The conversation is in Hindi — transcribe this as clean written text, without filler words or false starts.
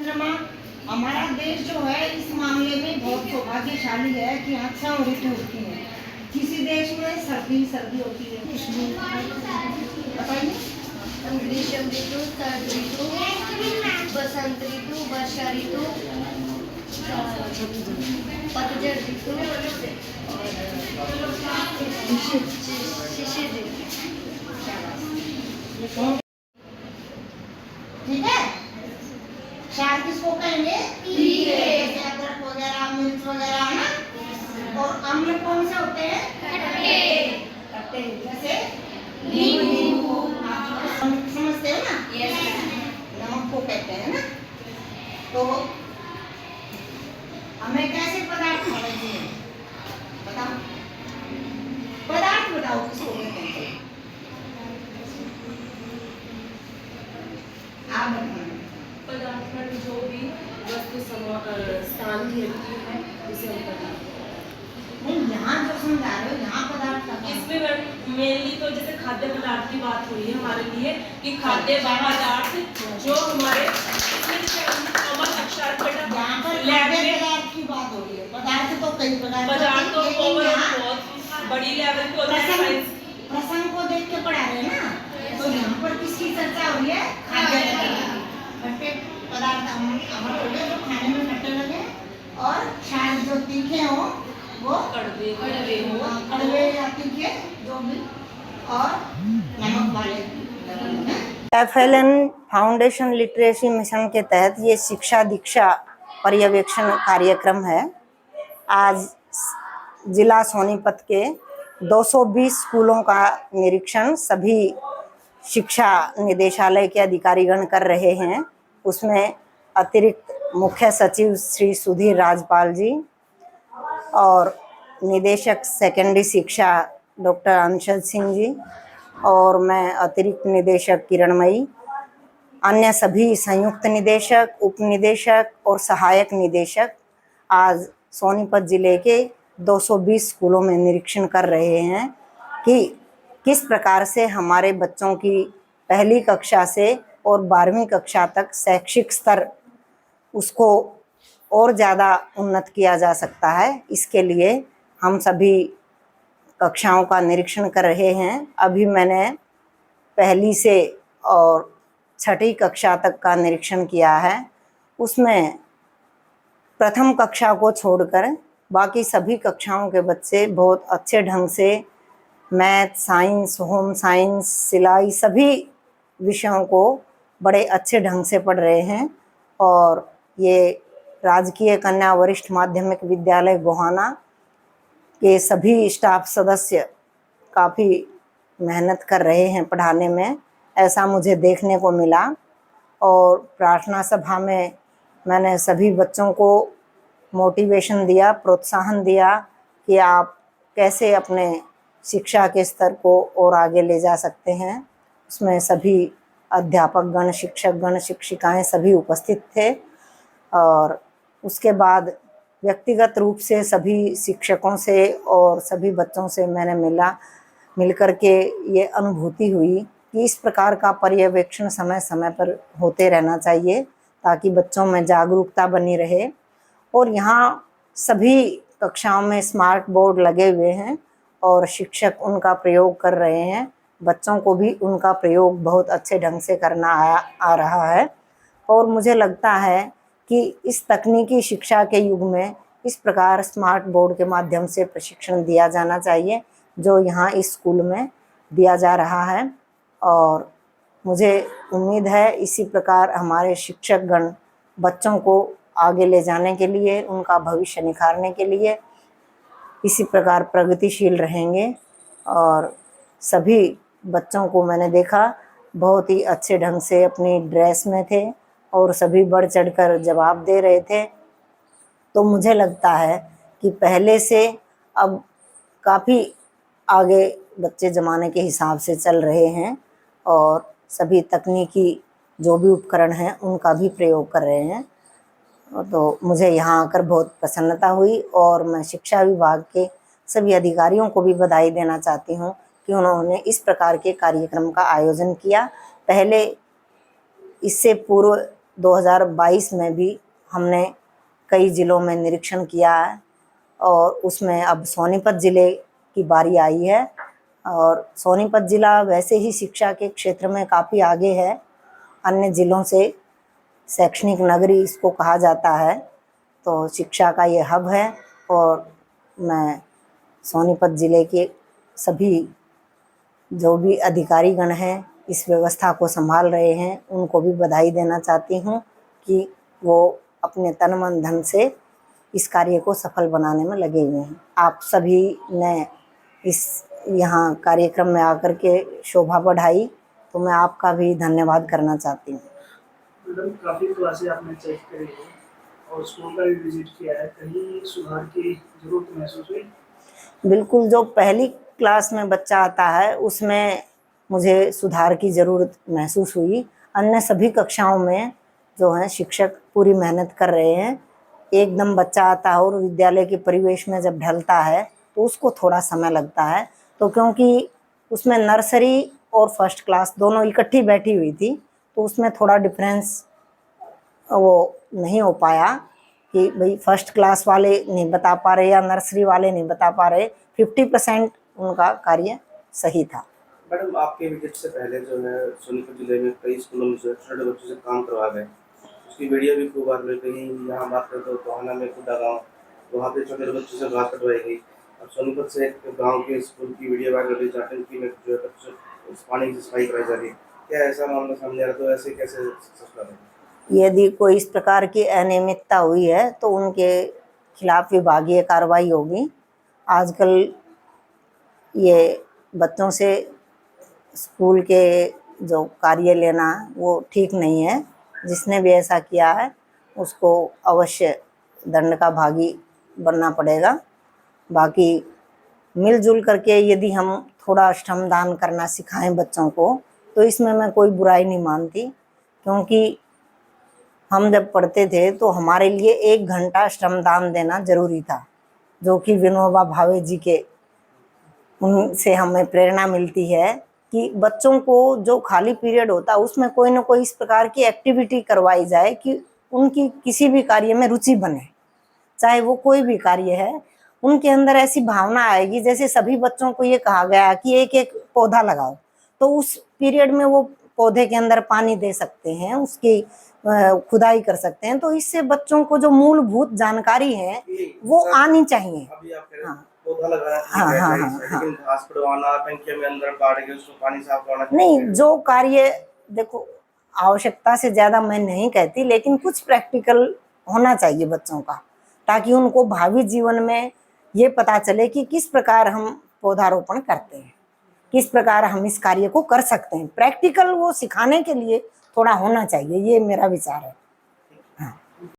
चंद्रमा, हमारा देश जो है इस मामले में बहुत सौभाग्यशाली है कि यहाँ 6 ऋतु होती हैं। किसी देश में सर्दी सर्दी होती है, बताइए। ग्रीष्म ऋतु, शरद ऋतु, बसंत ऋतु, वर्षा ऋतु, पतझड़ ऋतु और शिशिर ऋतु। ठीक है। क्षार किसको कहेंगे? जैसे अदरक वगैरह, मिर्च वगैरह ना। और अम्ल कौन से होते हैं? खट्टे। जैसे नींबू। समझते हो ना? नमक को कहते हैं ना। तो हमें कैसे पदार्थ खाने चाहिए? बताओ, पदार्थ बताओ किसको कहते हैं? आप बताओ। पदार्थ में जो भी वस्तु स्थान की होती है उसे हम पदार्थ। नहीं, यहाँ जो समझा रहे हो यहाँ पदार्थ का इसमें मेनली तो जैसे खाद्य पदार्थ की बात हुई है हमारे लिए कि खाद्य पदार्थ जो हमारे अमल अक्षर यहाँ पर खाद्य पदार्थ की बात हो रही है। पदार्थ तो कई प्रकार पदार्थ तो बहुत बड़ी लेवल पे होता है। प्रसंग को देख के पढ़ा रहे हैं ना, तो यहाँ पर किसकी चर्चा हो रही है? खाद्य पदार्थ। खट्टे पदार्थ अमल हो गए जो खाने में खट्टे लगे, और शायद जो तीखे हो वो कड़वे या तीखे जो भी, और नमक वाले। FLN फाउंडेशन लिटरेसी मिशन के तहत ये शिक्षा दीक्षा पर्यवेक्षण कार्यक्रम है। आज जिला सोनीपत के 220 स्कूलों का निरीक्षण सभी शिक्षा निदेशालय के अधिकारीगण कर रहे हैं। उसमें अतिरिक्त मुख्य सचिव श्री सुधीर राजपाल जी और निदेशक सेकेंडरी शिक्षा डॉक्टर अंशद सिंह जी और मैं अतिरिक्त निदेशक किरणमयी, अन्य सभी संयुक्त निदेशक, उप निदेशक और सहायक निदेशक आज सोनीपत जिले के 220 स्कूलों में निरीक्षण कर रहे हैं कि किस प्रकार से हमारे बच्चों की पहली कक्षा से और 12वीं कक्षा तक शैक्षिक स्तर उसको और ज़्यादा उन्नत किया जा सकता है। इसके लिए हम सभी कक्षाओं का निरीक्षण कर रहे हैं। अभी मैंने पहली से और 6ठी कक्षा तक का निरीक्षण किया है। उसमें प्रथम कक्षा को छोड़कर बाकी सभी कक्षाओं के बच्चे बहुत अच्छे ढंग से मैथ, साइंस, होम साइंस, सिलाई सभी विषयों को बड़े अच्छे ढंग से पढ़ रहे हैं। और ये राजकीय कन्या वरिष्ठ माध्यमिक विद्यालय गोहाना के सभी स्टाफ सदस्य काफ़ी मेहनत कर रहे हैं पढ़ाने में, ऐसा मुझे देखने को मिला। और प्रार्थना सभा में मैंने सभी बच्चों को मोटिवेशन दिया, प्रोत्साहन दिया कि आप कैसे अपने शिक्षा के स्तर को और आगे ले जा सकते हैं। उसमें सभी अध्यापक गण, शिक्षक गण, शिक्षिकाएं सभी उपस्थित थे। और उसके बाद व्यक्तिगत रूप से सभी शिक्षकों से और सभी बच्चों से मैंने मिल कर के ये अनुभूति हुई कि इस प्रकार का पर्यवेक्षण समय समय पर होते रहना चाहिए ताकि बच्चों में जागरूकता बनी रहे। और यहाँ सभी कक्षाओं में स्मार्ट बोर्ड लगे हुए हैं और शिक्षक उनका प्रयोग कर रहे हैं। बच्चों को भी उनका प्रयोग बहुत अच्छे ढंग से करना आ रहा है। और मुझे लगता है कि इस तकनीकी शिक्षा के युग में इस प्रकार स्मार्ट बोर्ड के माध्यम से प्रशिक्षण दिया जाना चाहिए जो यहाँ इस स्कूल में दिया जा रहा है। और मुझे उम्मीद है इसी प्रकार हमारे शिक्षकगण बच्चों को आगे ले जाने के लिए, उनका भविष्य निखारने के लिए इसी प्रकार प्रगतिशील रहेंगे। और सभी बच्चों को मैंने देखा बहुत ही अच्छे ढंग से अपनी ड्रेस में थे और सभी बढ़ चढ़कर जवाब दे रहे थे। तो मुझे लगता है कि पहले से अब काफ़ी आगे बच्चे ज़माने के हिसाब से चल रहे हैं और सभी तकनीकी जो भी उपकरण हैं उनका भी प्रयोग कर रहे हैं। तो मुझे यहाँ आकर बहुत प्रसन्नता हुई और मैं शिक्षा विभाग के सभी अधिकारियों को भी बधाई देना चाहती हूँ कि उन्होंने इस प्रकार के कार्यक्रम का आयोजन किया। पहले इससे पूर्व 2022 में भी हमने कई ज़िलों में निरीक्षण किया है और उसमें अब सोनीपत ज़िले की बारी आई है। और सोनीपत ज़िला वैसे ही शिक्षा के क्षेत्र में काफ़ी आगे है, अन्य ज़िलों से शैक्षणिक नगरी इसको कहा जाता है। तो शिक्षा का ये हब है और मैं सोनीपत ज़िले के सभी जो भी अधिकारीगण हैं इस व्यवस्था को संभाल रहे हैं उनको भी बधाई देना चाहती हूँ कि वो अपने तन मन धन से इस कार्य को सफल बनाने में लगे हुए हैं। आप सभी ने इस यहाँ कार्यक्रम में आकर के शोभा बढ़ाई, तो मैं आपका भी धन्यवाद करना चाहती हूँ। मैडम, काफ़ी क्लासें आपने चेक करी है और स्कूल का भी विजिट किया है, कहीं सुधार की जरूरत महसूस हुई? बिल्कुल, जो पहली क्लास में बच्चा आता है उसमें मुझे सुधार की ज़रूरत महसूस हुई। अन्य सभी कक्षाओं में जो है शिक्षक पूरी मेहनत कर रहे हैं। एकदम बच्चा आता है और विद्यालय के परिवेश में जब ढलता है तो उसको थोड़ा समय लगता है, तो क्योंकि उसमें नर्सरी और फर्स्ट क्लास दोनों इकट्ठी बैठी हुई थी तो उसमें थोड़ा डिफरेंस वो नहीं हो पाया कि भाई फर्स्ट क्लास वाले नहीं बता पा रहे या नर्सरी वाले नहीं बता पा रहे। 50% उनका कार्य सही था। मैडम, आपके विजिट से पहले जो है सोनीपत जिले में कई स्कूलों में जो है छोटे बच्चों से काम करवा गए, उसकी वीडियो भी खूब वायरल हुई। कहीं यहाँ बात करें तो टोहाना में खुदा गाँव, वहाँ पे छोटे बच्चों से घास कटवाई गई। अब सोनीपत से एक गाँव के स्कूल की वीडियो वायरल हुई जहाँ टंकी में जो है बच्चों पानी की सफाई कराई जा रही है। क्या ऐसा मामला सामने आ रहा, तो ऐसे कैसे सक्सेसफुल है? यदि कोई इस प्रकार की अनियमितता हुई है तो उनके खिलाफ विभागीय कार्रवाई होगी। आजकल ये बच्चों से स्कूल के जो कार्य लेना वो ठीक नहीं है। जिसने भी ऐसा किया है उसको अवश्य दंड का भागी बनना पड़ेगा। बाकी मिलजुल करके यदि हम थोड़ा श्रमदान करना सिखाएं बच्चों को तो इसमें मैं कोई बुराई नहीं मानती, क्योंकि हम जब पढ़ते थे तो हमारे लिए 1 घंटा श्रमदान देना जरूरी था, जो कि विनोबा भावे जी के उनसे हमें प्रेरणा मिलती है कि बच्चों को जो खाली पीरियड होता है उसमें कोई ना कोई इस प्रकार की एक्टिविटी करवाई जाए कि उनकी किसी भी कार्य में रुचि बने, चाहे वो कोई भी कार्य है। उनके अंदर ऐसी भावना आएगी, जैसे सभी बच्चों को ये कहा गया कि एक एक पौधा लगाओ, तो उस पीरियड में वो पौधे के अंदर पानी दे सकते हैं, उसकी खुदाई कर सकते हैं। तो इससे बच्चों को जो मूलभूत जानकारी है वो आनी चाहिए। अभी आप कह रहे हैं हाँ पौधा लगाना ठीक हाँ है, हाँ जायज़ है, हाँ लेकिन घास कटवाना, टंकियों में अंदर डाल के उसको पानी साफ करना नहीं, जो कार्य देखो आवश्यकता से ज़्यादा मैं नहीं कहती, लेकिन कुछ प्रैक्टिकल होना चाहिए बच्चों का, ताकि उनको भावी जीवन में ये पता चले कि किस प्रकार हम पौधारोपण करते हैं, किस प्रकार हम इस कार्य को कर सकते हैं। प्रैक्टिकल वो सिखाने के लिए थोड़ा होना चाहिए, ये मेरा विचार है।